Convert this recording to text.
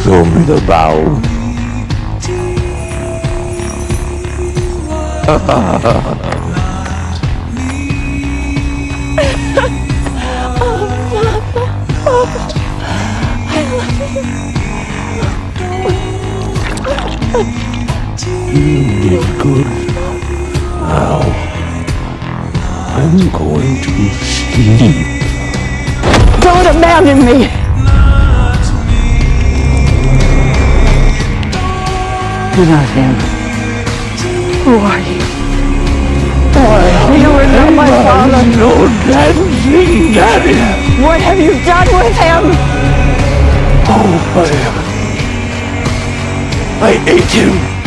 Show me the bow. You did good. Now, I'm going to sleep. Don't abandon me! You're not him. Who are you? You are not my father. No dancing daddy. What have you done with him? Oh, I ate him.